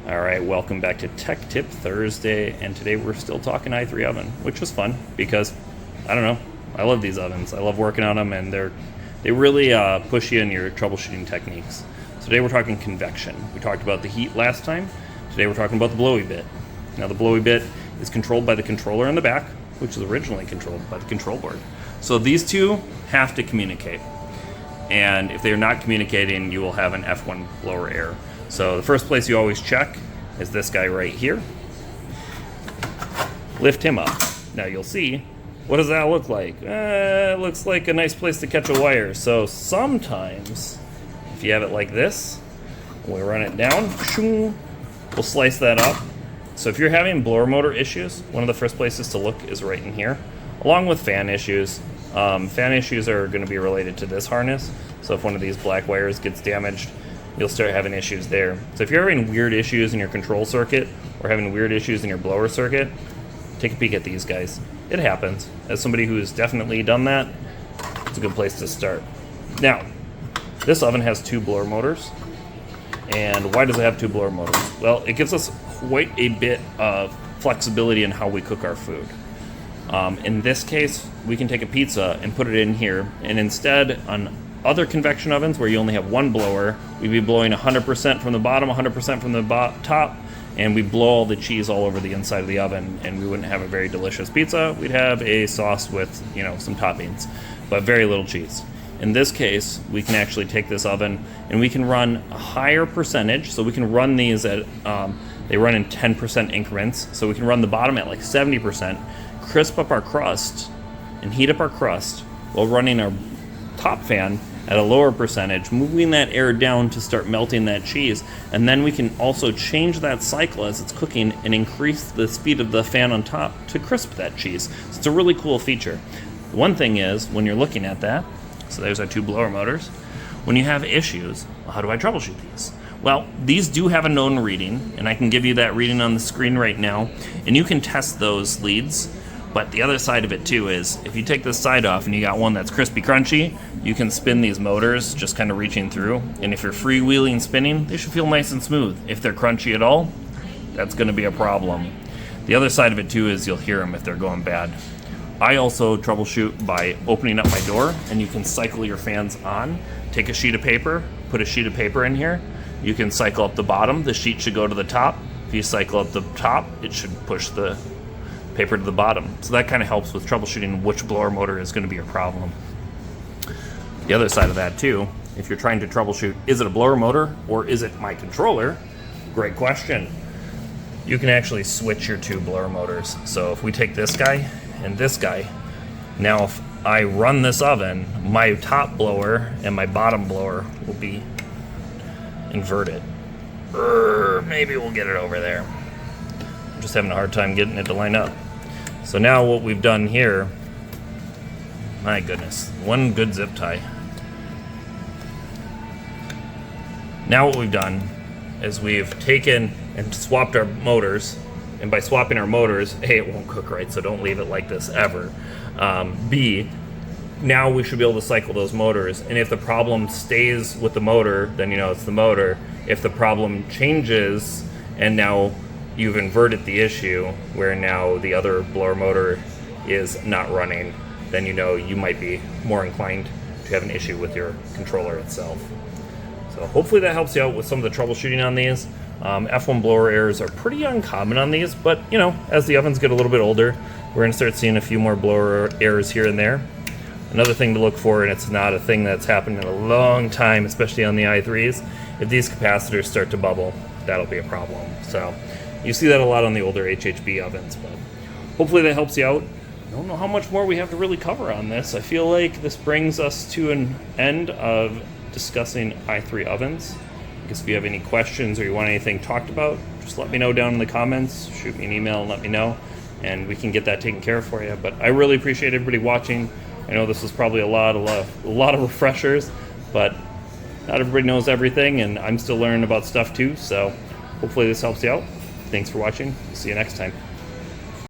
All right, welcome back to Tech Tip Thursday, and today we're still talking i3 oven, which was fun because, I don't know, I love these ovens. I love working on them, and they really push you in your troubleshooting techniques. Today we're talking convection. We talked about the heat last time. Today we're talking about the blowy bit. Now the blowy bit is controlled by the controller in the back, which was originally controlled by the control board. So these two have to communicate, and if they're not communicating, you will have an F1 blower error. So the first place you always check is this guy right here. Lift him up. Now you'll see, what does that look like? It looks like a nice place to catch a wire. So sometimes, if you have it like this, we run it down, we'll slice that up. So if you're having blower motor issues, one of the first places to look is right in here, along with fan issues. Fan issues are going to be related to this harness. So if one of these black wires gets damaged, you'll start having issues there. So if you're having weird issues in your control circuit or having weird issues in your blower circuit, take a peek at these guys. It happens. As somebody who's definitely done that, it's a good place to start. Now, this oven has two blower motors. And why does it have two blower motors? Well, it gives us quite a bit of flexibility in how we cook our food. In this case, we can take a pizza and put it in here, and instead on other convection ovens where you only have one blower, we'd be blowing 100% from the bottom, 100% from the top, and we blow all the cheese all over the inside of the oven, and we wouldn't have a very delicious pizza. We'd have a sauce with, some toppings, but very little cheese. In this case, we can actually take this oven and we can run a higher percentage. So we can run these at, they run in 10% increments. So we can run the bottom at like 70%, crisp up our crust and heat up our crust while running our top fan at a lower percentage, moving that air down to start melting that cheese. And then we can also change that cycle as it's cooking and increase the speed of the fan on top to crisp that cheese. So it's a really cool feature. The one thing is, when you're looking at that, so there's our two blower motors, when you have issues, well, how do I troubleshoot these? Well, these do have a known reading, and I can give you that reading on the screen right now, and you can test those leads. But the other side of it too is, if you take this side off and you got one that's crispy crunchy, you can spin these motors just kind of reaching through, and if you're freewheeling spinning, they should feel nice and smooth. If they're crunchy at all, that's going to be a problem. The other side of it too is you'll hear them if they're going bad. I also troubleshoot by opening up my door, and you can cycle your fans on. Take a sheet of paper, put a sheet of paper in here. You can cycle up the bottom, the sheet should go to the top. If you cycle up the top, it should push the paper to the bottom. So that kind of helps with troubleshooting which blower motor is going to be your problem. The other side of that too, if you're trying to troubleshoot, is it a blower motor or is it my controller? Great question. You can actually switch your two blower motors. So if we take this guy and this guy, now if I run this oven, my top blower and my bottom blower will be inverted. Maybe we'll get it over there. I'm just having a hard time getting it to line up. So now what we've done here, my goodness, one good zip tie. Now what we've done is we've taken and swapped our motors, and by swapping our motors, A, it won't cook right, so don't leave it like this ever. B, now we should be able to cycle those motors, and if the problem stays with the motor, then you know it's the motor. If the problem changes and now you've inverted the issue where now the other blower motor is not running, then you know you might be more inclined to have an issue with your controller itself. So hopefully that helps you out with some of the troubleshooting on these. F1 blower errors are pretty uncommon on these, but as the ovens get a little bit older, we're going to start seeing a few more blower errors here and there. Another thing to look for, and it's not a thing that's happened in a long time, especially on the i3s, if these capacitors start to bubble, that'll be a problem. So you see that a lot on the older HHB ovens, but hopefully that helps you out. I don't know how much more we have to really cover on this. I feel like this brings us to an end of discussing i3 ovens. I guess if you have any questions or you want anything talked about, just let me know down in the comments. Shoot me an email and let me know, and we can get that taken care of for you. But I really appreciate everybody watching. I know this was probably a lot of refreshers, but not everybody knows everything, and I'm still learning about stuff too. So hopefully this helps you out. Thanks for watching. See you next time.